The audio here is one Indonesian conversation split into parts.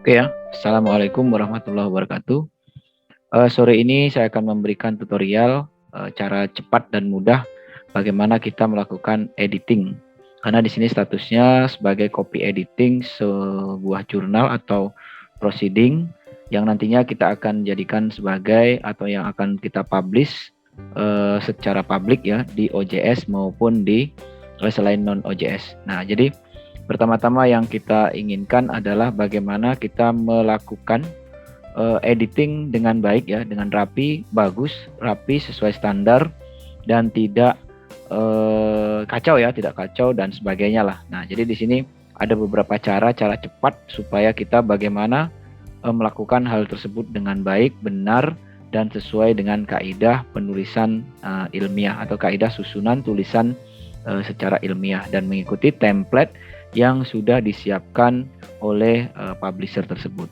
Oke ya, Assalamualaikum warahmatullahi wabarakatuh. Sore ini saya akan memberikan tutorial cara cepat dan mudah bagaimana kita melakukan editing. Karena di sini statusnya sebagai copy editing sebuah jurnal atau proceeding yang nantinya kita akan jadikan sebagai atau yang akan kita publish secara publik ya di OJS maupun di selain non OJS. Nah, jadi pertama-tama yang kita inginkan adalah bagaimana kita melakukan editing dengan baik ya, dengan rapi, bagus, rapi sesuai standar dan tidak kacau ya, tidak kacau dan sebagainya lah. Nah, jadi di sini ada beberapa cara cepat supaya kita bagaimana melakukan hal tersebut dengan baik, benar dan sesuai dengan kaidah penulisan ilmiah atau kaidah susunan tulisan secara ilmiah dan mengikuti template yang sudah disiapkan oleh publisher tersebut.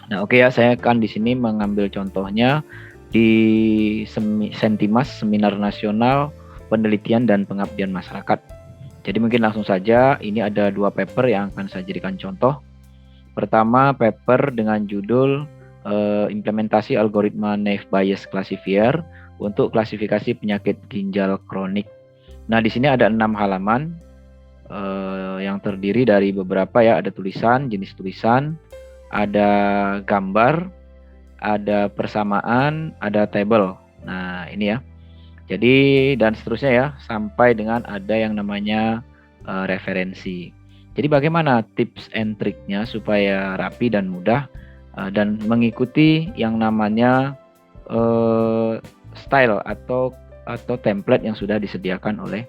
Nah, oke ya, saya akan di sini mengambil contohnya di Sentimas, Seminar Nasional Penelitian dan Pengabdian Masyarakat. Jadi mungkin langsung saja, ini ada dua paper yang akan saya jadikan contoh. Pertama, paper dengan judul implementasi algoritma Naive Bayes Classifier untuk klasifikasi penyakit ginjal kronik. Nah, di sini ada 6 halaman yang terdiri dari beberapa ya, ada tulisan, jenis tulisan, ada gambar, ada persamaan, ada table. Nah, ini ya. Jadi dan seterusnya ya, sampai dengan ada yang namanya referensi. Jadi bagaimana tips and triknya supaya rapi dan mudah dan mengikuti yang namanya style atau template yang sudah disediakan oleh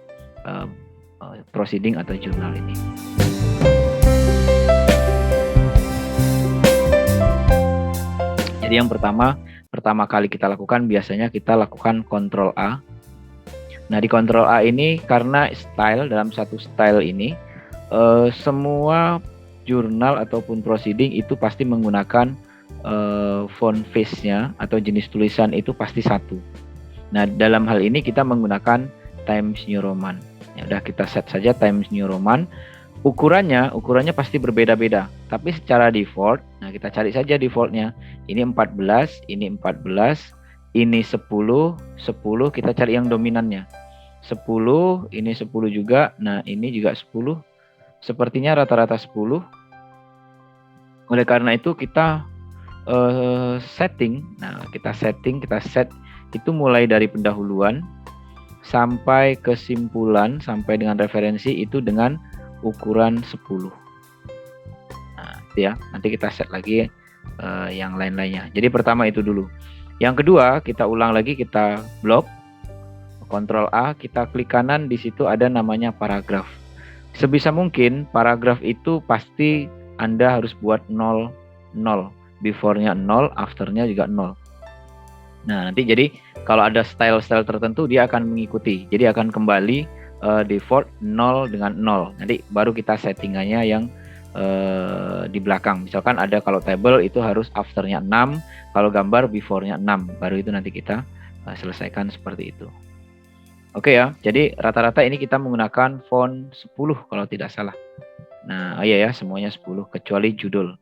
proceeding atau jurnal ini. Jadi yang pertama kali kita lakukan biasanya kita lakukan Ctrl A. Nah, di Ctrl A ini karena dalam satu style ini semua jurnal ataupun proceeding itu pasti menggunakan font face-nya atau jenis tulisan itu pasti satu. Nah, dalam hal ini kita menggunakan Times New Roman. Ya udah, kita set saja Times New Roman. Ukurannya pasti berbeda-beda, tapi secara default, nah kita cari saja defaultnya. Ini 14, ini 14, ini 10, 10 kita cari yang dominannya. 10, ini 10 juga, nah ini juga 10. Sepertinya rata-rata 10. Oleh karena itu kita setting, nah kita set itu mulai dari pendahuluan sampai kesimpulan sampai dengan referensi itu dengan ukuran 10. Nah, itu ya. Nanti kita set lagi yang lain-lainnya. Jadi pertama itu dulu. Yang kedua, kita ulang lagi, kita blok. Ctrl A, kita klik kanan, di situ ada namanya paragraf. Sebisa mungkin paragraf itu pasti Anda harus buat 0, 0. Before-nya 0, after-nya juga 0. Nah, nanti jadi kalau ada style-style tertentu dia akan mengikuti. Jadi akan kembali default 0 dengan 0. Nanti baru kita settingannya yang di belakang. Misalkan ada kalau table itu harus after-nya 6, kalau gambar before-nya 6. Baru itu nanti kita selesaikan seperti itu. Oke ya, jadi rata-rata ini kita menggunakan font 10 kalau tidak salah. Nah, iya ya, semuanya 10 kecuali judul.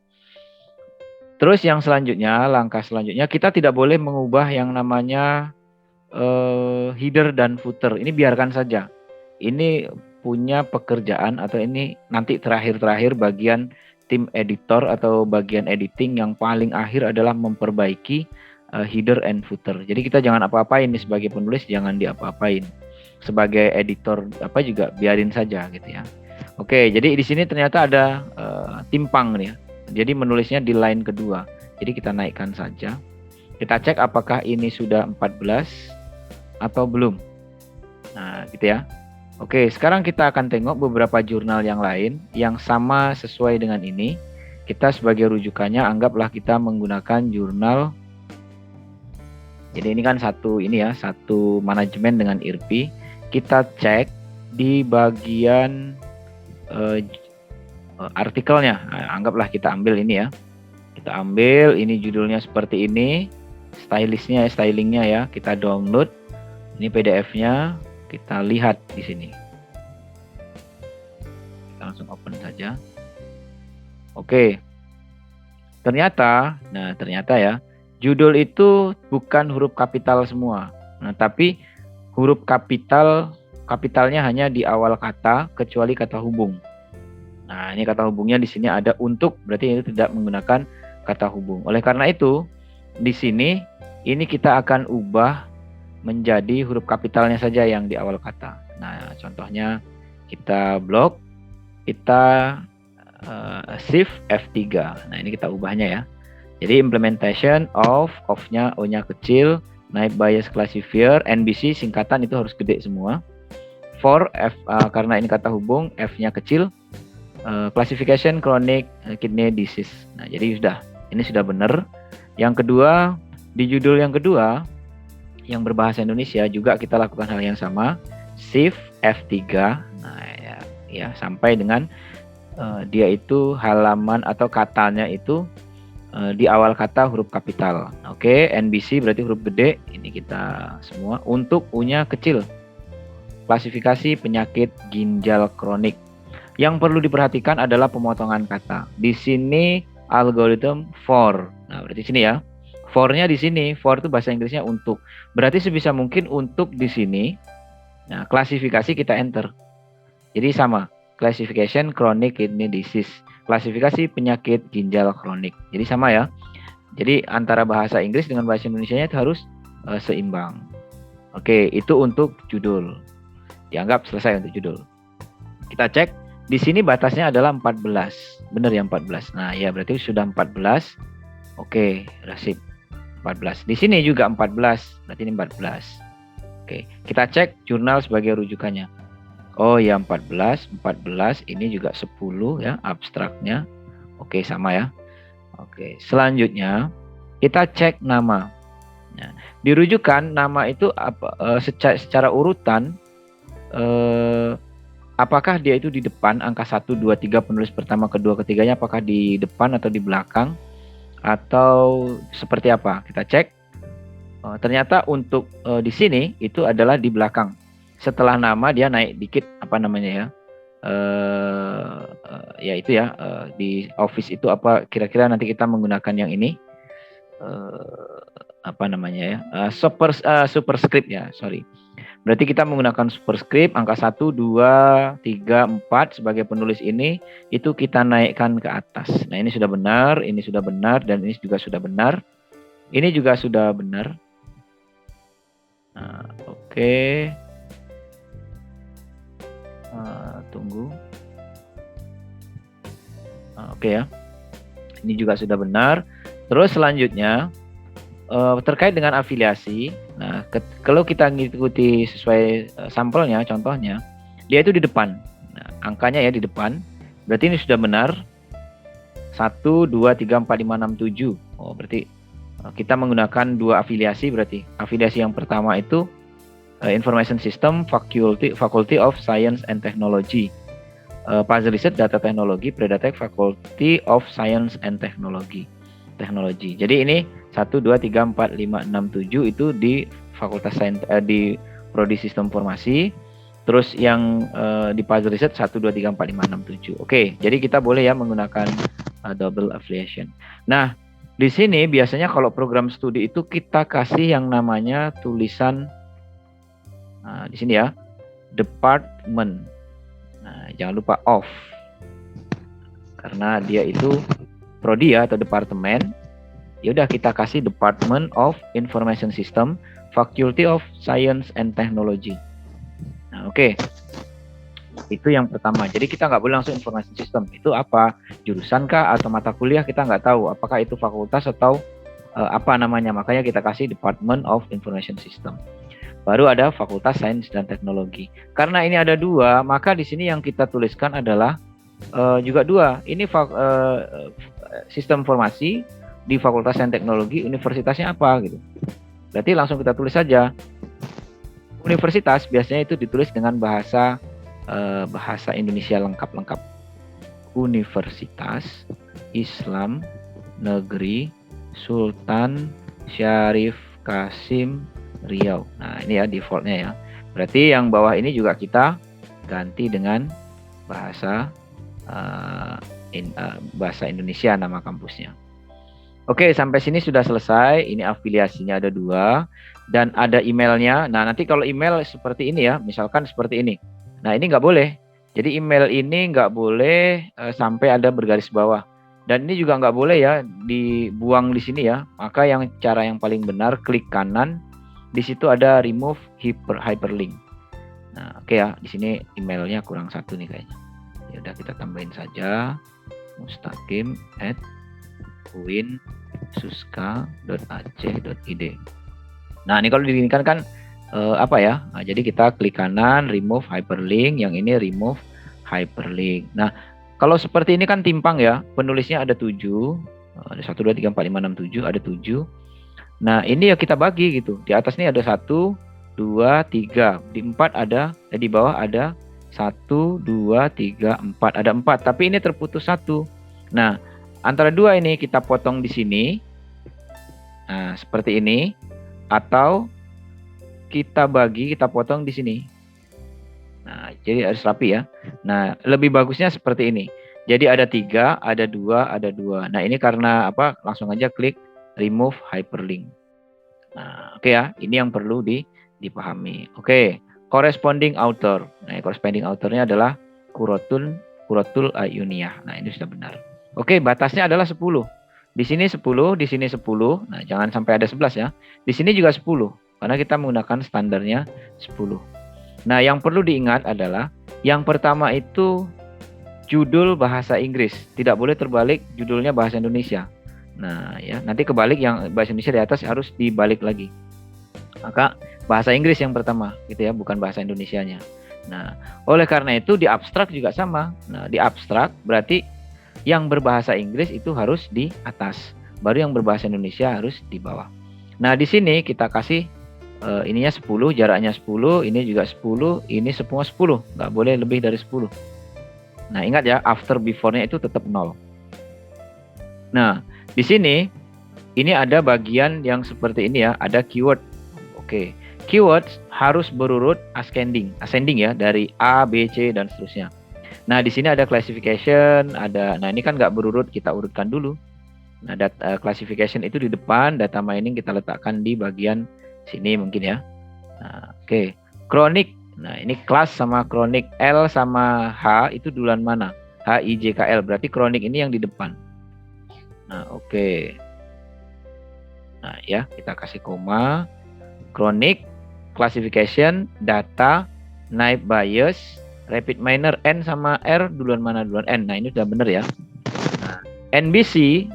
Terus yang selanjutnya, langkah selanjutnya kita tidak boleh mengubah yang namanya header dan footer. Ini biarkan saja. Ini punya pekerjaan atau ini nanti terakhir bagian tim editor atau bagian editing yang paling akhir adalah memperbaiki header and footer. Jadi kita jangan apa-apain nih sebagai penulis, jangan diapa-apain. Sebagai editor apa juga biarin saja gitu ya. Oke, jadi di sini ternyata ada timpang nih ya. Jadi menulisnya di line kedua. Jadi kita naikkan saja. Kita cek apakah ini sudah 14 atau belum. Nah, gitu ya. Oke, sekarang kita akan tengok beberapa jurnal yang lain yang sama sesuai dengan ini. Kita sebagai rujukannya anggaplah kita menggunakan jurnal. Jadi ini kan satu manajemen dengan IRPI. Kita cek di bagian artikelnya. Nah, anggaplah kita ambil ini ya. Kita ambil ini judulnya seperti ini. Stylingnya ya, kita download. Ini PDF-nya. Kita lihat di sini. Kita langsung open saja. Oke. Ternyata ya, judul itu bukan huruf kapital semua. Nah, tapi huruf kapitalnya hanya di awal kata kecuali kata hubung. Nah, ini kata hubungnya di sini ada untuk, berarti itu tidak menggunakan kata hubung. Oleh karena itu, di sini ini kita akan ubah menjadi huruf kapitalnya saja yang di awal kata. Nah, contohnya kita blok, kita shift F3. Nah, ini kita ubahnya ya. Jadi implementation of-nya O-nya kecil, naik bias classifier, NBC singkatan itu harus gede semua. For F karena ini kata hubung, F-nya kecil, classification chronic kidney disease. Nah, jadi ini sudah benar. Yang kedua, di judul yang kedua yang berbahasa Indonesia juga kita lakukan hal yang sama, shift F3. Nah, ya sampai dengan dia itu halaman atau katanya itu di awal kata huruf kapital. Oke, NBC berarti huruf gede, ini kita semua. Untuk U-nya kecil, klasifikasi penyakit ginjal kronik. Yang perlu diperhatikan adalah pemotongan kata. Di sini algoritma for. Nah, berarti sini ya. For-nya di sini, for itu bahasa Inggrisnya untuk. Berarti sebisa mungkin untuk di sini. Nah, klasifikasi kita enter. Jadi sama, classification chronic kidney disease. Klasifikasi penyakit ginjal kronik. Jadi sama ya. Jadi antara bahasa Inggris dengan bahasa Indonesianya itu harus seimbang. Oke, itu untuk judul. Dianggap selesai untuk judul. Kita cek, di sini batasnya adalah 14. Benar ya 14. Nah, ya berarti sudah 14. Oke, udah sip. 14. Di sini juga 14. Berarti ini 14. Oke, kita cek jurnal sebagai rujukannya. Oh ya 14 ini juga 10 ya abstraknya. Oke, sama ya. Oke, selanjutnya kita cek nama. Nah, dirujukan nama itu secara urutan apakah dia itu di depan angka 1 2 3 penulis pertama, kedua, ketiganya apakah di depan atau di belakang atau seperti apa? Kita cek. Ternyata untuk di sini itu adalah di belakang. Setelah nama dia naik dikit ya itu ya di Office itu apa kira-kira nanti kita menggunakan yang ini superscript ya, sorry. Berarti kita menggunakan superscript angka 1 2 3 4 sebagai penulis ini itu kita naikkan ke atas. Nah, ini sudah benar, ini sudah benar, dan ini juga sudah benar. Ini juga sudah benar. Nah, oke. Tunggu. Oke ya. Ini juga sudah benar. Terus selanjutnya terkait dengan afiliasi. Nah, kalau kita mengikuti sesuai sampelnya, contohnya, dia itu di depan. Nah, angkanya ya di depan. Berarti ini sudah benar. 1 2 3 4 5 6 7. Oh, berarti kita menggunakan dua afiliasi berarti. Afiliasi yang pertama itu Information System Faculty of Science and Technology. Puzzle Research Data Technology Predatek Faculty of Science and Technology. Jadi ini 1 2 3 4 5 6 7 itu di Fakultas Sains di Prodi Sistem Informasi. Terus yang di Puzzle Research 1 2 3 4 5 6 7. Oke, jadi kita boleh ya menggunakan double affiliation. Nah, di sini biasanya kalau program studi itu kita kasih yang namanya tulisan di sini ya, department. Nah, jangan lupa of. Karena dia itu prodi ya atau departemen. Ya udah kita kasih Department of Information System, Faculty of Science and Technology. Nah, oke. Itu yang pertama. Jadi kita nggak boleh langsung Information System. Itu apa? Jurusan kah atau mata kuliah kita nggak tahu. Apakah itu fakultas atau apa namanya. Makanya kita kasih Department of Information System. Baru ada Fakultas Sains dan Teknologi. Karena ini ada dua, maka di sini yang kita tuliskan adalah juga dua. Ini sistem informasi di Fakultas Sains dan Teknologi, universitasnya apa gitu. Berarti langsung kita tulis saja. Universitas biasanya itu ditulis dengan bahasa Indonesia lengkap. Universitas Islam Negeri Sultan Syarif Kasim Riau. Nah, ini ya defaultnya ya. Berarti yang bawah ini juga kita ganti dengan bahasa bahasa Indonesia nama kampusnya. Oke, sampai sini sudah selesai. Ini afiliasinya ada 2 dan ada emailnya. Nah, nanti kalau email seperti ini ya, misalkan seperti ini. Nah, ini nggak boleh. Jadi email ini nggak boleh sampai ada bergaris bawah. Dan ini juga nggak boleh ya dibuang di sini ya. Maka cara yang paling benar klik kanan. Di situ ada remove hyperlink. Nah, oke ya, di sini emailnya kurang 1 nih kayaknya. Ya udah kita tambahin saja mustaqim@uinsuska.ac.id. Nah, ini kalau diinginkan kan apa ya? Nah, jadi kita klik kanan remove hyperlink, yang ini remove hyperlink. Nah, kalau seperti ini kan timpang ya. Penulisnya ada 7. Ada 1 2 3 4 5 6 7, ada 7. Nah, ini ya kita bagi gitu. Di atas ini ada 1 2 3. Di 4 ada di bawah ada 1 2 3 4. Ada 4, tapi ini terputus 1. Nah, antara 2 ini kita potong di sini. Nah, seperti ini. Atau kita bagi, kita potong di sini. Nah, jadi harus rapi ya. Nah, lebih bagusnya seperti ini. Jadi ada 3, ada 2, ada 2. Nah, ini karena apa? Langsung aja klik remove hyperlink. Nah, oke ya. Ini yang perlu dipahami. Oke, corresponding author. Nah, corresponding authornya adalah Qurratul Ayuniyah. Nah, ini sudah benar. Oke, batasnya adalah 10. Di sini 10, di sini 10. Nah, jangan sampai ada 11 ya. Di sini juga 10, karena kita menggunakan standarnya 10. Nah, yang perlu diingat adalah yang pertama itu judul bahasa Inggris. Tidak boleh terbalik judulnya bahasa Indonesia. Nah, ya, nanti kebalik, yang bahasa Indonesia di atas harus dibalik lagi. Maka bahasa Inggris yang pertama gitu ya, bukan bahasa Indonesianya. Nah, oleh karena itu di abstrak juga sama. Nah, di abstrak berarti yang berbahasa Inggris itu harus di atas, baru yang berbahasa Indonesia harus di bawah. Nah, di sini kita kasih ininya 10, jaraknya 10, ini juga 10, ini semua 10, nggak boleh lebih dari 10. Nah, ingat ya, after before-nya itu tetap 0. Nah, di sini ini ada bagian yang seperti ini ya, ada keyword. Oke, keywords harus berurut ascending ya, dari A, B, C dan seterusnya. Nah, di sini ada classification, nah ini kan nggak berurut, kita urutkan dulu. Nah, classification itu di depan, data mining kita letakkan di bagian sini mungkin ya. Nah, oke. Chronic, nah ini kelas sama chronic, L sama H itu duluan mana? H, I, J, K, L, berarti chronic ini yang di depan. Nah, oke. Nah, ya, kita kasih koma. Chronic, classification, data, naive bias, rapid miner, N sama R duluan mana? Duluan N. Nah, ini sudah benar ya. Nah, NBC,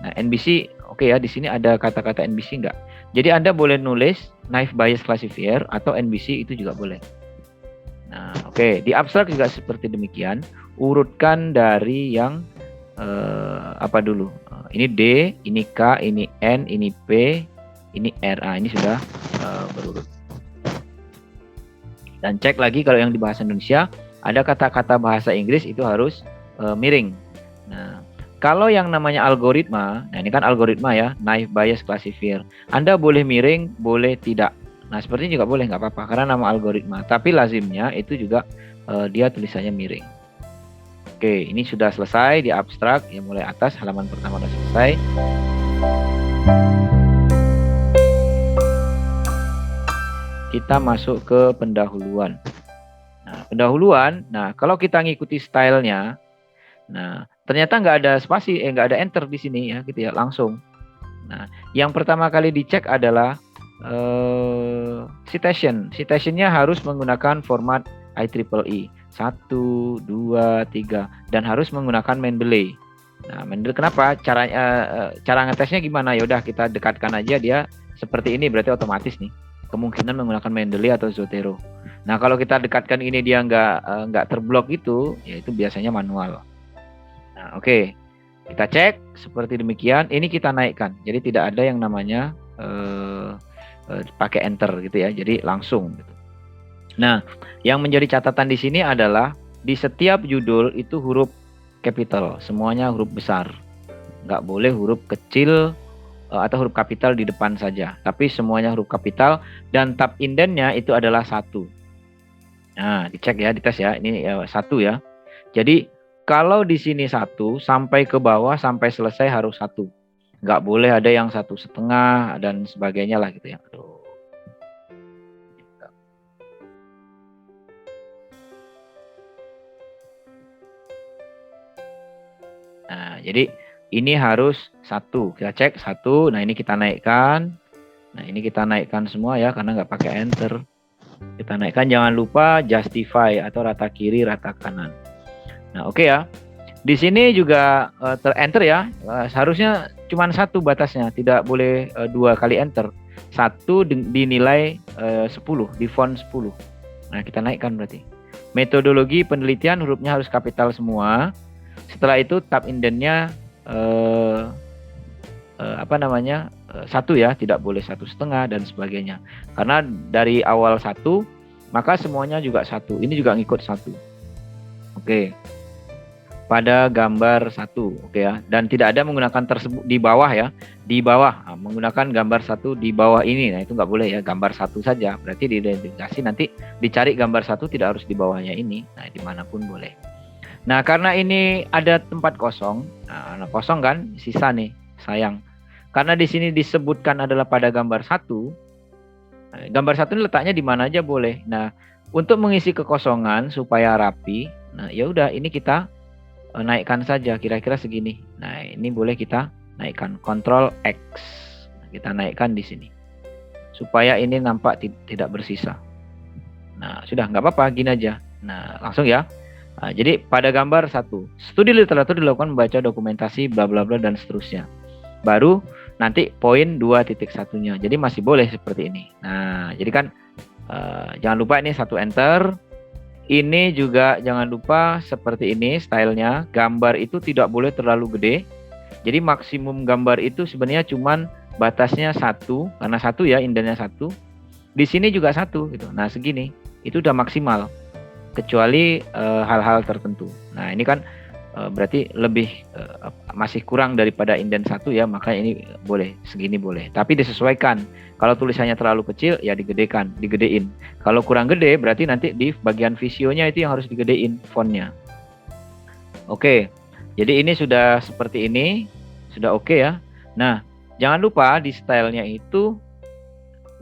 oke ya, di sini ada kata-kata NBC enggak? Jadi Anda boleh nulis naive bias classifier atau NBC, itu juga boleh. Nah, oke, di abstrak juga seperti demikian. Urutkan dari yang apa dulu? Ini D, ini K, ini N, ini P, ini R. Ini sudah berurut. Dan cek lagi kalau yang di bahasa Indonesia ada kata-kata bahasa Inggris itu harus miring. Nah, kalau yang namanya algoritma, nah ini kan algoritma ya, naive bias classifier. Anda boleh miring, boleh tidak. Nah, seperti ini juga boleh, nggak apa-apa karena nama algoritma. Tapi lazimnya itu juga dia tulisannya miring. Oke, ini sudah selesai di abstrak. Ya, mulai atas halaman pertama sudah selesai. Kita masuk ke pendahuluan. Nah, pendahuluan, nah kalau kita ngikuti stylenya, nah ternyata nggak ada spasi, nggak ada enter di sini ya, gitu ya, langsung. Nah, yang pertama kali dicek adalah citation. Citationnya harus menggunakan format IEEE 1, 2, 3 dan harus menggunakan Mendeley. Nah, Mendeley kenapa? Cara ngetesnya gimana? Yaudah kita dekatkan aja dia seperti ini, berarti otomatis nih kemungkinan menggunakan Mendeley atau Zotero. Nah, kalau kita dekatkan ini dia nggak terblok itu, ya itu biasanya manual. Nah, oke. Kita cek seperti demikian. Ini kita naikkan. Jadi tidak ada yang namanya pakai enter gitu ya. Jadi langsung gitu. Nah, yang menjadi catatan di sini adalah di setiap judul itu huruf capital, semuanya huruf besar. Nggak boleh huruf kecil atau huruf kapital di depan saja, tapi semuanya huruf kapital dan tab indennya itu adalah 1. Nah, dicek ya, dites ya, ini 1 ya. Jadi kalau di sini 1 sampai ke bawah sampai selesai harus 1. Nggak boleh ada yang 1,5 dan sebagainya lah gitu ya. Aduh. Nah, jadi ini harus 1. Kita cek 1. Nah, ini kita naikkan. Nah, ini kita naikkan semua ya, karena nggak pakai enter. Kita naikkan, jangan lupa justify atau rata kiri, rata kanan. Nah, oke ya. Di sini juga ter-enter ya. Seharusnya cuma 1 batasnya, tidak boleh 2 kali enter. 1 dinilai 10, di font 10. Nah, kita naikkan berarti. Metodologi penelitian hurufnya harus kapital semua. Setelah itu tab indennya apa namanya 1 ya, tidak boleh 1,5 dan sebagainya. Karena dari awal 1, maka semuanya juga 1. Ini juga ngikut 1. Oke. Pada gambar 1, oke ya. Dan tidak ada menggunakan tersebut di bawah ya. Di bawah, menggunakan gambar 1 di bawah ini. Nah, itu nggak boleh ya, gambar 1 saja. Berarti diidentifikasi, nanti dicari gambar 1 tidak harus di bawahnya ini. Nah, dimanapun boleh. Nah, karena ini ada tempat kosong, nah kosong kan, sisa nih, sayang. Karena di sini disebutkan adalah pada gambar 1, gambar 1 ini letaknya di mana aja boleh. Nah, untuk mengisi kekosongan supaya rapi, nah ya udah ini kita naikkan saja kira-kira segini. Nah, ini boleh kita naikkan, Ctrl X. Kita naikkan di sini. Supaya ini nampak tidak bersisa. Nah, sudah nggak apa-apa, gini aja. Nah, langsung ya. Nah, jadi pada gambar 1, studi literatur dilakukan membaca dokumentasi bla bla bla dan seterusnya. Baru nanti poin 2.1-nya. Jadi masih boleh seperti ini. Nah, jadi kan jangan lupa ini 1 enter. Ini juga jangan lupa seperti ini stylenya. Gambar itu tidak boleh terlalu gede. Jadi maksimum gambar itu sebenarnya cuman batasnya 1, karena 1 ya, indennya 1. Di sini juga 1 gitu. Nah, segini. Itu udah maksimal. Kecuali hal-hal tertentu. Nah, ini kan berarti lebih masih kurang daripada inden 1 ya, maka ini boleh, segini boleh. Tapi disesuaikan. Kalau tulisannya terlalu kecil ya digedein. Kalau kurang gede berarti nanti di bagian visionya itu yang harus digedein fontnya. Oke. Jadi ini sudah seperti ini, sudah oke ya. Nah, jangan lupa di stylenya itu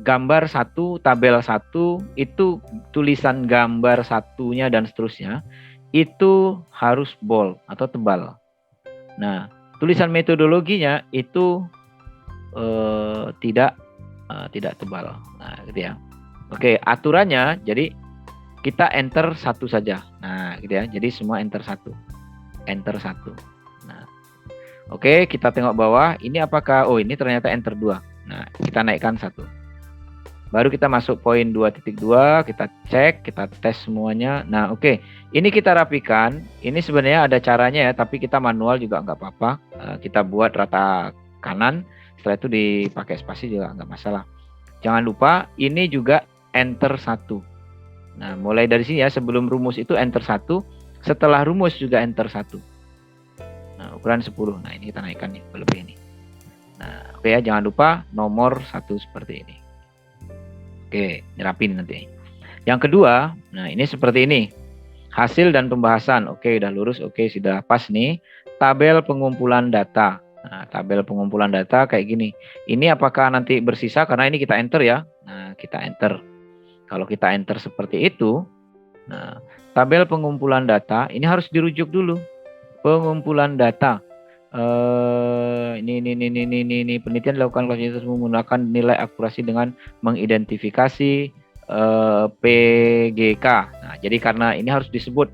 gambar 1, tabel 1, itu tulisan gambar 1-nya dan seterusnya itu harus bold atau tebal. Nah, tulisan metodologinya itu tidak tebal. Nah, gitu ya. Oke, aturannya jadi kita enter 1 saja. Nah, gitu ya. Jadi semua enter 1. Enter 1. Nah. Oke, kita tengok bawah. Ini apakah ini ternyata enter 2. Nah, kita naikkan 1. Baru kita masuk poin 2.2, kita cek, kita tes semuanya. Nah, oke. Ini kita rapikan. Ini sebenarnya ada caranya ya, tapi kita manual juga nggak apa-apa. Kita buat rata kanan, setelah itu dipakai spasi juga nggak masalah. Jangan lupa, ini juga enter 1. Nah, mulai dari sini ya, sebelum rumus itu enter 1, setelah rumus juga enter 1. Nah, ukuran 10. Nah, ini kita naikkan nih, lebih ini. Nah, oke ya, jangan lupa nomor 1 seperti ini. Oke, nyerapin nanti. Yang kedua, nah ini seperti ini. Hasil dan pembahasan. Oke, udah lurus. Oke, sudah pas nih. Tabel pengumpulan data. Nah, tabel pengumpulan data kayak gini. Ini apakah nanti bersisa? Karena ini kita enter ya. Nah, kita enter. Kalau kita enter seperti itu, nah, tabel pengumpulan data ini harus dirujuk dulu. Pengumpulan data. Ini penelitian dilakukan kualitas menggunakan nilai akurasi dengan mengidentifikasi PGK. Nah, jadi karena ini harus disebut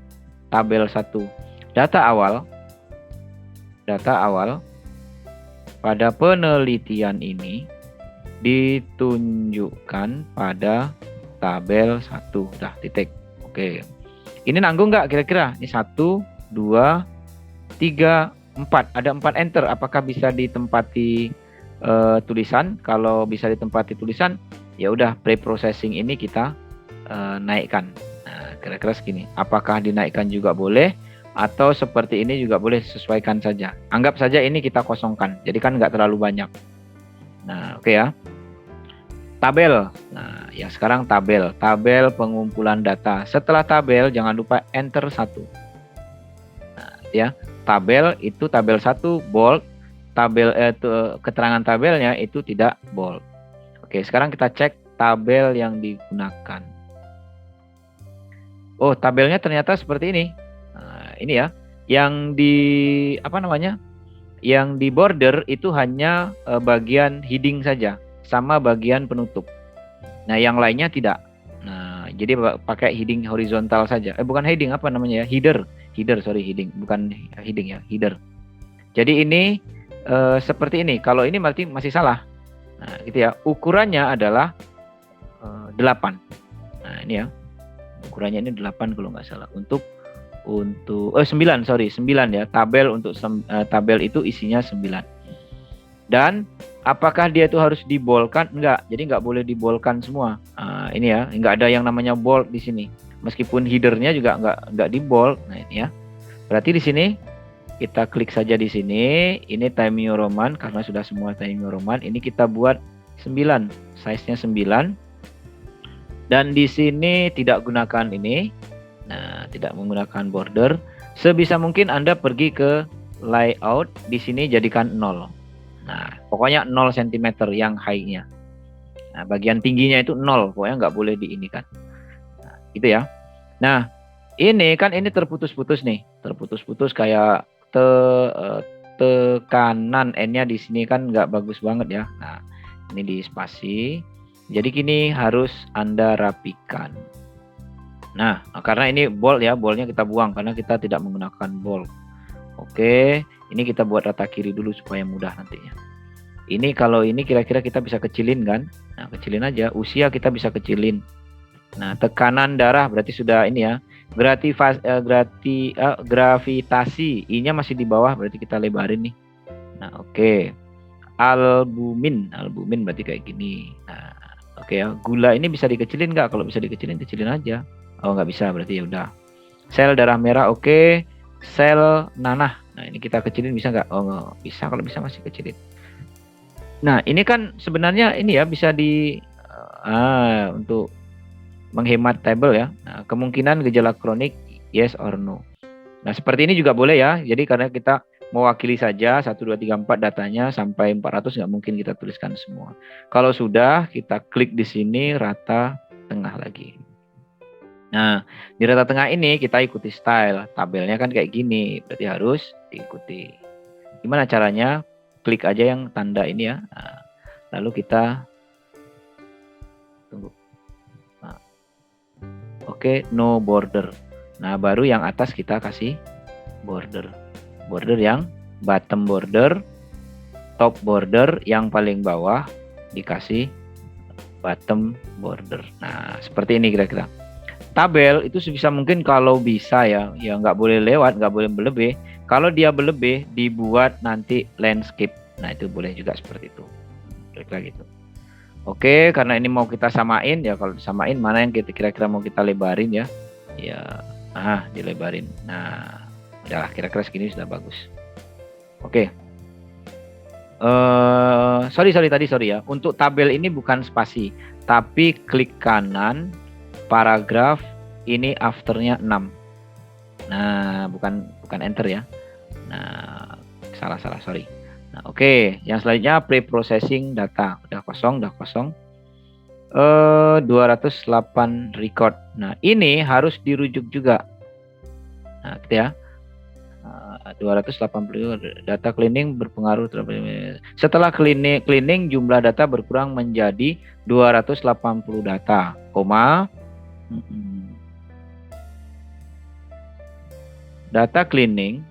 tabel 1. Data awal pada penelitian ini ditunjukkan pada tabel 1. Dah, titik. Oke. Ini nanggung nggak kira-kira? Ini 1, 2, 3, 4. Ada 4 enter. Apakah bisa ditempati tulisan? Kalau bisa ditempati tulisan, ya udah pre-processing ini kita naikkan. Nah, kira-kira segini. Apakah dinaikkan juga boleh? Atau seperti ini juga boleh, sesuaikan saja. Anggap saja ini kita kosongkan. Jadi kan nggak terlalu banyak. Nah, oke ya. Tabel. Nah, yang sekarang tabel. Tabel pengumpulan data. Setelah tabel, jangan lupa enter 1. Nah, ya. Tabel itu tabel 1 bold, keterangan tabelnya itu tidak bold. Oke, sekarang kita cek tabel yang digunakan. Oh, tabelnya ternyata seperti ini. Nah, ini ya, yang di Yang di border itu hanya bagian heading saja, sama bagian penutup. Nah, yang lainnya tidak. Nah, jadi pakai heading horizontal saja. Bukan heading, apa namanya ya? Header, sorry, heading. Bukan heading ya, header. Jadi ini seperti ini. Kalau ini berarti masih salah. Nah, gitu ya. Ukurannya adalah 8. Nah, ini ya. Ukurannya ini 8 kalau nggak salah. Untuk 9 ya. Tabel itu isinya 9. Dan apakah dia itu harus dibolkan? Enggak. Jadi nggak boleh dibolkan semua. Ini ya, nggak ada yang namanya bold di sini. Meskipun headernya juga nggak di bold. Nah, ini ya. Berarti di sini kita klik saja di sini. Ini Times New Roman karena sudah semua Times New Roman. Ini kita buat 9, size-nya 9. Dan di sini tidak gunakan ini. Nah, tidak menggunakan border. Sebisa mungkin Anda pergi ke layout, di sini jadikan 0. Nah, pokoknya 0 cm yang high-nya. Nah, bagian tingginya itu 0, pokoknya nggak boleh diinikan. Nah, gitu ya. Nah, ini terputus-putus nih. Terputus-putus kayak tekanan N-nya di sini kan nggak bagus banget ya. Nah, ini di spasi. Jadi gini harus Anda rapikan. Nah, karena ini bold ya, boldnya kita buang karena kita tidak menggunakan bold. Oke, ini kita buat rata kiri dulu supaya mudah nantinya. Ini kalau ini kira-kira kita bisa kecilin kan? Nah, kecilin aja. Usia kita bisa kecilin. Nah, tekanan darah berarti sudah ini ya. Gravitasi, I-nya masih di bawah berarti kita lebarin nih. Nah, oke. Albumin berarti kayak gini. Nah, oke ya. Gula ini bisa dikecilin nggak? Kalau bisa dikecilin, kecilin aja. Oh, nggak bisa berarti ya udah. Sel darah merah oke. Sel nanah. Nah, ini kita kecilin bisa nggak? Oh, nggak bisa. Kalau bisa masih kecilin. Nah, ini kan sebenarnya ini ya bisa untuk menghemat tabel ya. Nah, kemungkinan gejala kronik yes or no. Nah, seperti ini juga boleh ya. Jadi karena kita mewakili saja 1, 2, 3, 4 datanya sampai 400 nggak mungkin kita tuliskan semua. Kalau sudah, kita klik di sini rata tengah lagi. Nah, di rata tengah ini kita ikuti style. Tabelnya kan kayak gini, berarti harus diikuti. Gimana caranya? Klik aja yang tanda ini ya. Nah, lalu kita tunggu. Nah, oke, no border. Nah, baru yang atas kita kasih border. Border yang bottom border, top border, yang paling bawah dikasih bottom border. Nah, seperti ini kira-kira. Tabel itu sebisa mungkin kalau bisa ya nggak boleh lewat, nggak boleh berlebih. Kalau dia berlebih, dibuat nanti landscape. Nah, itu boleh juga seperti itu. Kira-kira gitu. Oke, karena ini mau kita samain ya, kalau disamain mana yang kira-kira mau kita lebarin ya. Ya, dilebarin. Nah, udahlah kira-kira segini sudah bagus. Oke. Sorry ya. Untuk tabel ini bukan spasi, tapi klik kanan paragraf ini afternya 6. Nah, bukan enter ya. Nah, salah sorry. Nah, oke. Yang selanjutnya pre-processing data. Udah kosong. 208 record. Nah, ini harus dirujuk juga. Nah, gitu ya. 280 data cleaning berpengaruh terhadap. Setelah cleaning jumlah data berkurang menjadi 280 data, data cleaning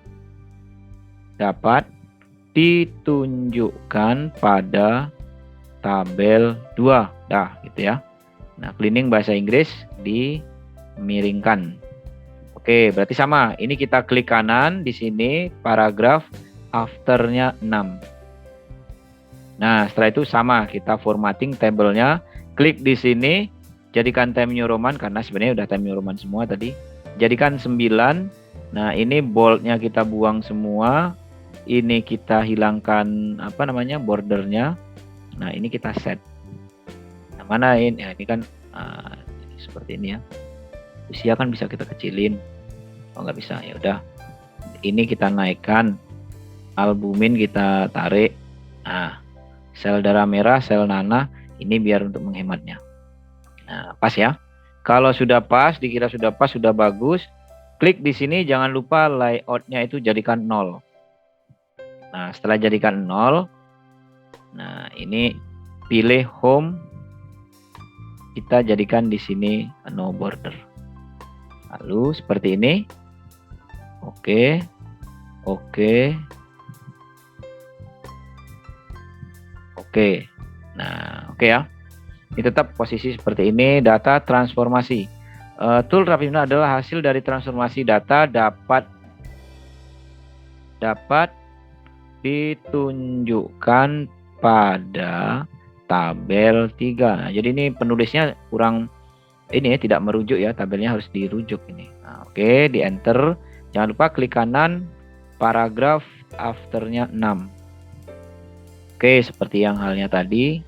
dapat ditunjukkan pada tabel 2. Dah, gitu ya. Nah, cleaning bahasa Inggris dimiringkan. Oke, berarti sama. Ini kita klik kanan di sini paragraf afternya 6. Nah, setelah itu sama, kita formatting tabelnya, klik di sini, jadikan Times New Roman karena sebenarnya udah Times New Roman semua tadi. Jadikan 9. Nah, ini boldnya kita buang semua. Ini kita hilangkan bordernya. Nah, ini kita set. Nah, mana ini? Ya, ini kan seperti ini ya. Usia kan bisa kita kecilin. Oh, nggak bisa, ya udah. Ini kita naikkan. albumin kita tarik. Nah, sel darah merah, sel nanah, ini biar untuk menghematnya. Nah, pas ya. Kalau sudah pas, dikira sudah pas, sudah bagus, klik di sini, jangan lupa layoutnya itu jadikan 0. Nah, setelah jadikan 0, nah ini pilih home, kita jadikan di sini no border. Lalu seperti ini. Oke. Oke. Oke. Nah, oke ya. Ini tetap posisi seperti ini, data transformasi. Tool Rapimna adalah hasil dari transformasi data dapat ditunjukkan pada tabel 3. Nah, jadi ini penulisnya kurang ini ya, tidak merujuk ya, tabelnya harus dirujuk ini. Nah, oke, di enter. Jangan lupa klik kanan, paragraf afternya 6. Oke, seperti yang halnya tadi.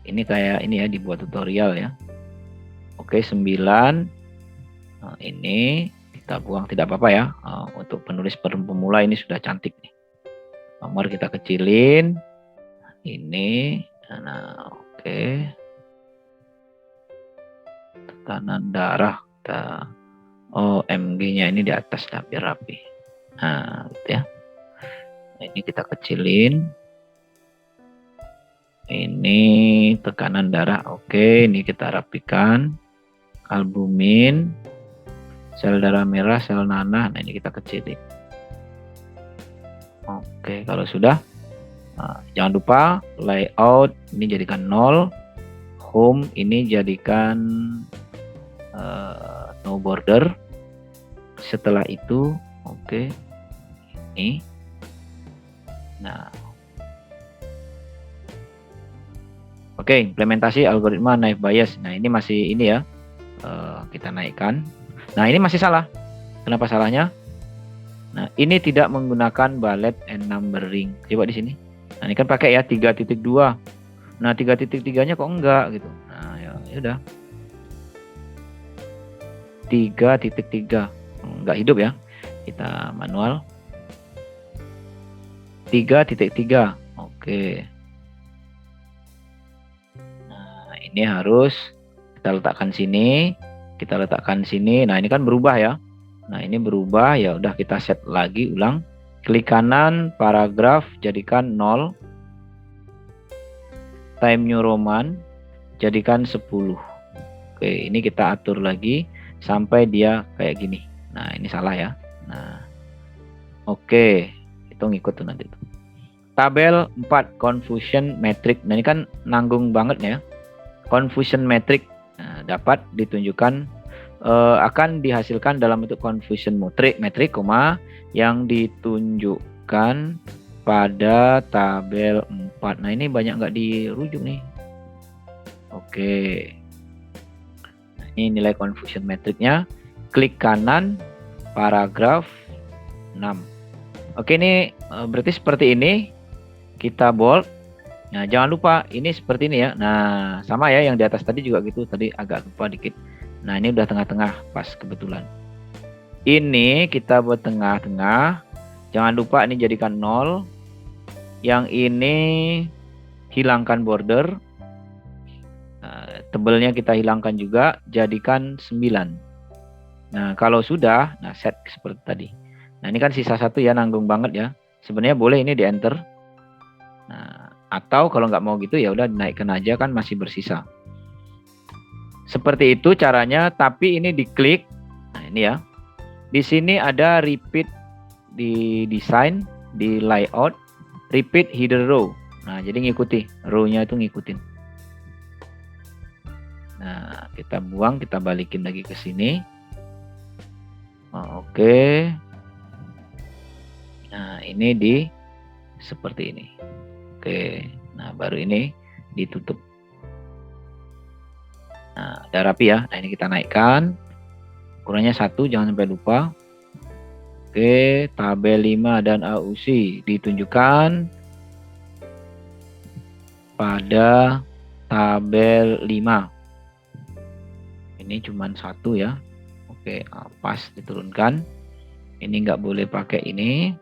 Ini kayak ini ya, dibuat tutorial ya. Oke, 9. Nah, ini kita buang, tidak apa-apa ya. Untuk penulis pemula ini sudah cantik nih. Nomor kita kecilin. Ini. Nah, oke. Tekanan darah. Kita OMG-nya ini di atas, biar rapi. Nah, gitu ya. Nah, ini kita kecilin. Ini tekanan darah. Oke, ini kita rapikan. Albumin, sel darah merah, sel nanah. Nah, ini kita kecilin. Oke, kalau sudah, nah, jangan lupa layout ini jadikan 0. Home ini jadikan no border. Setelah itu, oke, ini. Nah, oke, implementasi algoritma naive Bayes. Nah, ini masih ini ya, kita naikkan. Nah, ini masih salah. Kenapa salahnya? Nah, ini tidak menggunakan bullet and numbering. Coba di sini. Nah, ini kan pakai ya 3.2. Nah, 3.3-nya kok enggak gitu. Nah, ya udah. 3.3 enggak hidup ya. Kita manual. 3.3. Oke. Nah, ini harus kita letakkan sini. Kita letakkan sini. Nah, ini kan berubah ya. Nah, ini berubah, ya udah kita set lagi ulang. Klik kanan, paragraf jadikan 0. Time New Roman jadikan 10. Oke, ini kita atur lagi sampai dia kayak gini. Nah, ini salah ya. Nah, oke, itu ngikut tuh nanti tuh. Tabel 4 confusion metric. Nah, ini kan nanggung banget ya. Confusion metric dapat ditunjukkan akan dihasilkan dalam bentuk confusion metric, yang ditunjukkan pada tabel 4. Nah, ini banyak nggak dirujuk nih. Oke. Nah, ini nilai confusion metricnya. Klik kanan, paragraf 6. Oke, ini berarti seperti ini. Kita bold. Nah, jangan lupa ini seperti ini ya. Nah, sama ya yang di atas tadi juga gitu. Tadi agak lupa dikit. Nah, ini udah tengah-tengah pas kebetulan. Ini kita buat tengah-tengah. Jangan lupa ini jadikan 0. Yang ini hilangkan border. Nah, tebelnya kita hilangkan juga, jadikan 9. Nah, kalau sudah, nah set seperti tadi. Nah, ini kan sisa 1 ya, nanggung banget ya. Sebenarnya boleh ini di enter. Nah, atau kalau nggak mau gitu ya udah dinaikkan aja, kan masih bersisa. Seperti itu caranya, tapi ini diklik. Nah, ini ya. Di sini ada repeat di design, di layout, repeat hidden row. Nah, jadi ngikuti, row-nya itu ngikutin. Nah, kita buang, kita balikin lagi ke sini. Oh, oke. Nah, ini di seperti ini. Oke. Nah, baru ini ditutup. Nah, udah rapi ya. Nah, ini kita naikkan. Ukurannya 1, jangan sampai lupa. Oke, tabel 5 dan AUC ditunjukkan pada tabel 5. Ini cuma 1 ya. Oke, pas diturunkan. Ini nggak boleh pakai ini.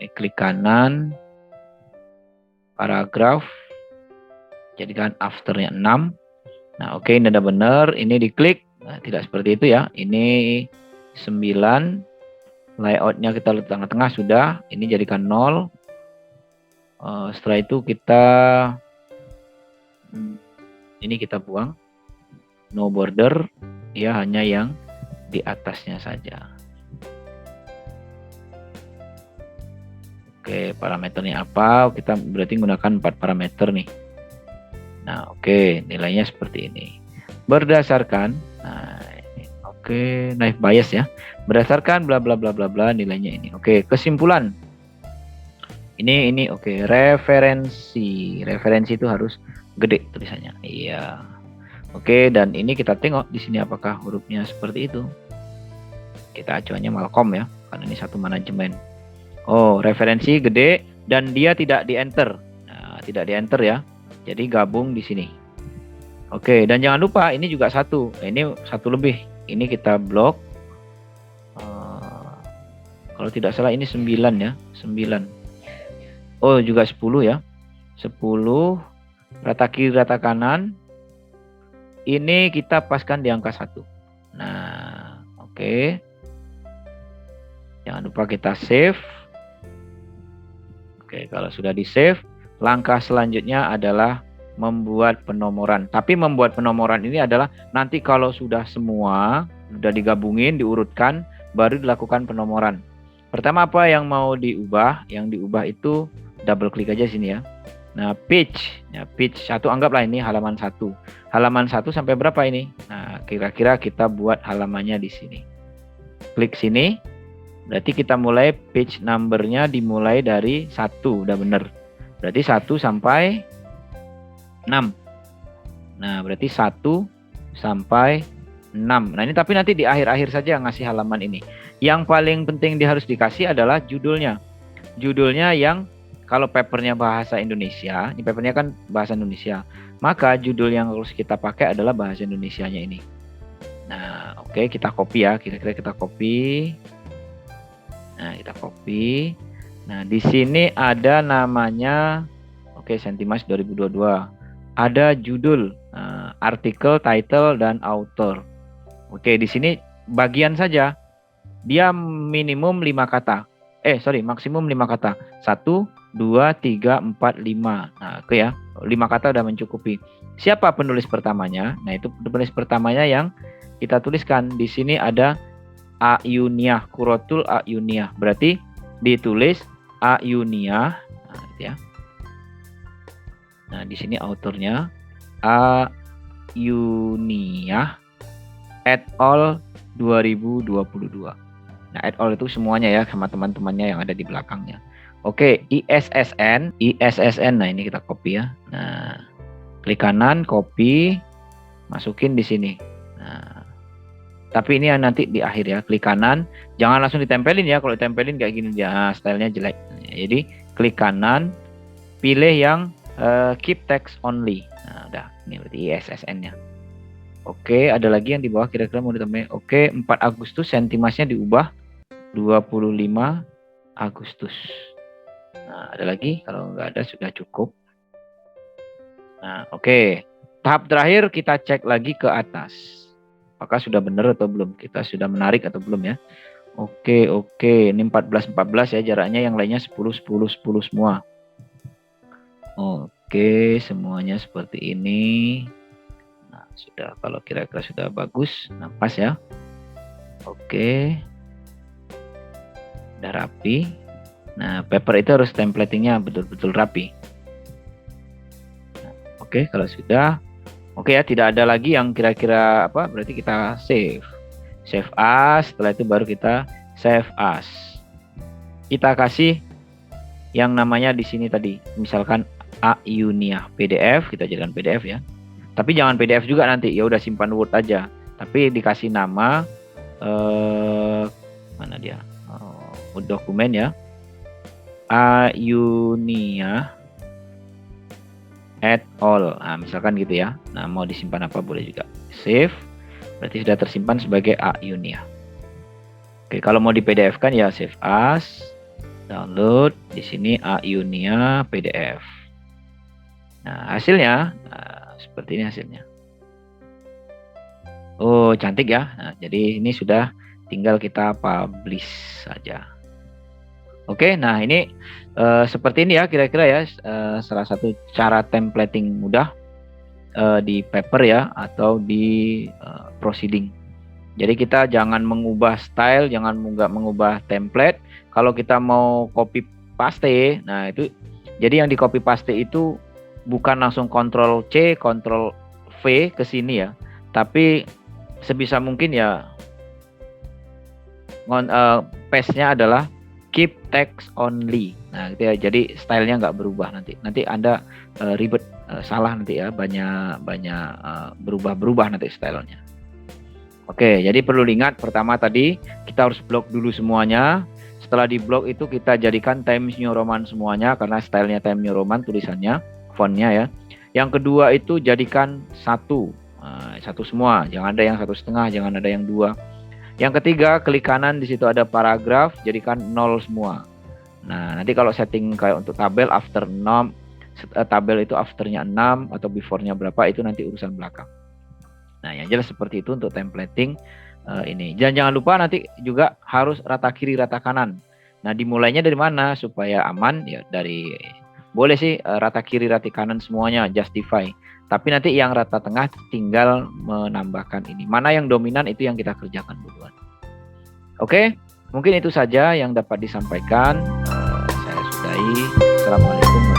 Klik kanan, paragraf, jadikan afternya 6. Nah, oke, ini udah benar. Ini diklik. Nah, tidak seperti itu ya. Ini 9. Layoutnya kita letak tengah-tengah sudah. Ini jadikan 0. Setelah itu kita ini kita buang. No border. Ya, hanya yang di atasnya saja. Oke, parameternya apa? Kita berarti menggunakan 4 parameter nih. Nah, oke, nilainya seperti ini. Berdasarkan, nah, oke, naive bias ya. Berdasarkan bla bla bla bla bla, nilainya ini. Oke, kesimpulan. Ini oke, referensi. Referensi itu harus gede tulisannya. Iya. Oke, dan ini kita tengok di sini apakah hurufnya seperti itu. Kita acuannya Malcolm ya, karena ini satu manajemen. Oh, referensi gede dan dia tidak di-enter. Nah, tidak di-enter ya. Jadi gabung di sini. Oke, dan jangan lupa ini juga satu. Ini satu lebih. Ini kita blok. Kalau tidak salah ini 9 ya. 9. Oh, juga 10 ya. 10. Rata kiri, rata kanan. Ini kita paskan di angka 1. Nah, oke. Jangan lupa kita save. Oke, kalau sudah di save, langkah selanjutnya adalah membuat penomoran. Tapi membuat penomoran ini adalah nanti kalau sudah semua, sudah digabungin, diurutkan, baru dilakukan penomoran. Pertama apa yang mau diubah? Yang diubah itu double klik aja sini ya. Nah, page. Ya, page 1 anggaplah ini halaman 1. Halaman 1 sampai berapa ini? Nah, kira-kira kita buat halamannya di sini. Klik sini. Berarti kita mulai page number-nya dimulai dari 1, udah bener. Berarti 1 sampai 6. Nah, berarti 1 sampai 6. Nah, ini tapi nanti di akhir-akhir saja ngasih halaman ini. Yang paling penting dia harus dikasih adalah judulnya. Judulnya yang kalau papernya bahasa Indonesia, ini papernya kan bahasa Indonesia, maka judul yang harus kita pakai adalah bahasa Indonesianya ini. Nah, oke, kita copy ya. Kira-kira kita copy. Nah, kita copy. Nah, di sini ada namanya, oke, Sentimas 2022. Ada judul, artikel, title, dan author. Oke, di sini bagian saja. Dia minimum 5 kata. Maksimum 5 kata. 1, 2, 3, 4, 5. Nah, oke ya. 5 kata udah mencukupi. Siapa penulis pertamanya? Nah, itu penulis pertamanya yang kita tuliskan. Di sini ada Ayuniah, Kurotul Ayuniah. Berarti ditulis Ayuniah. Nah, gitu ya. Nah, di sini autornya Ayuniah et al 2022. Nah, et al itu semuanya ya, sama teman-temannya yang ada di belakangnya. Oke, ISSN. Nah ini kita copy ya. Nah, klik kanan, copy, masukin di sini. Nah, tapi ini nanti di akhir ya, klik kanan, jangan langsung ditempelin ya. Kalau ditempelin kayak gini dia, stylenya jelek. Jadi klik kanan, pilih yang keep text only. Nah, udah, ini berarti ISSN-nya. Oke, ada lagi yang di bawah kira-kira mau ditambahin. Oke, 4 Agustus Sentimasnya diubah 25 Agustus. Nah, ada lagi? Kalau nggak ada sudah cukup. Nah, oke. Tahap terakhir kita cek lagi ke atas. Apakah sudah benar atau belum? Kita sudah menarik atau belum ya? Oke. Ini 14 ya jaraknya, yang lainnya 10 semua. Oke, semuanya seperti ini. Nah, sudah, kalau kira-kira sudah bagus. Nah, pas ya. Oke. Udah rapi. Nah, paper itu harus templatingnya betul-betul rapi. Nah, oke, kalau sudah. Oke ya, tidak ada lagi yang kira-kira apa, berarti kita save. Save as, setelah itu baru kita save as. Kita kasih yang namanya di sini tadi, misalkan Ayuniah PDF, kita jadikan PDF ya. Tapi jangan PDF juga nanti, ya udah simpan Word aja. Tapi dikasih nama mana dia? Dokumen ya. Ayuniah et al. Nah, misalkan gitu ya. Nah, mau disimpan apa boleh juga. Save. Berarti sudah tersimpan sebagai Ayuniah. Oke, kalau mau di PDF kan ya save as. Download di sini Aunia PDF. Nah, hasilnya seperti ini hasilnya. Oh, cantik ya. Nah, jadi ini sudah tinggal kita publish saja. Oke, nah ini seperti ini ya kira-kira ya salah satu cara templating mudah di Paper ya atau di Proceeding. Jadi kita jangan mengubah style, jangan mengubah template. Kalau kita mau copy paste, nah itu jadi yang di copy paste itu bukan langsung Ctrl C, Ctrl V ke sini ya, tapi sebisa mungkin ya paste-nya adalah keep text only. Nah, gitu ya. Jadi stylenya nggak berubah nanti. Nanti Anda ribet, salah nanti ya, banyak berubah-berubah nanti stylenya. Oke, jadi perlu diingat pertama tadi kita harus blok dulu semuanya. Setelah di blok itu kita jadikan Times New Roman semuanya karena stylenya Times New Roman tulisannya, fontnya ya. Yang kedua itu jadikan satu semua, jangan ada yang 1,5, jangan ada yang 2. Yang ketiga, klik kanan di situ ada paragraf, jadikan 0 semua. Nah, nanti kalau setting kayak untuk tabel after 6, tabel itu afternya 6 atau before-nya berapa itu nanti urusan belakang. Nah, yang jelas seperti itu untuk templating ini. Dan jangan lupa nanti juga harus rata kiri, rata kanan. Nah, dimulainya dari mana supaya aman? Ya dari boleh sih rata kiri, rata kanan semuanya justify. Tapi nanti yang rata tengah tinggal menambahkan ini. Mana yang dominan itu yang kita kerjakan duluan. Oke, mungkin itu saja yang dapat disampaikan. Saya sudahi. Assalamualaikum.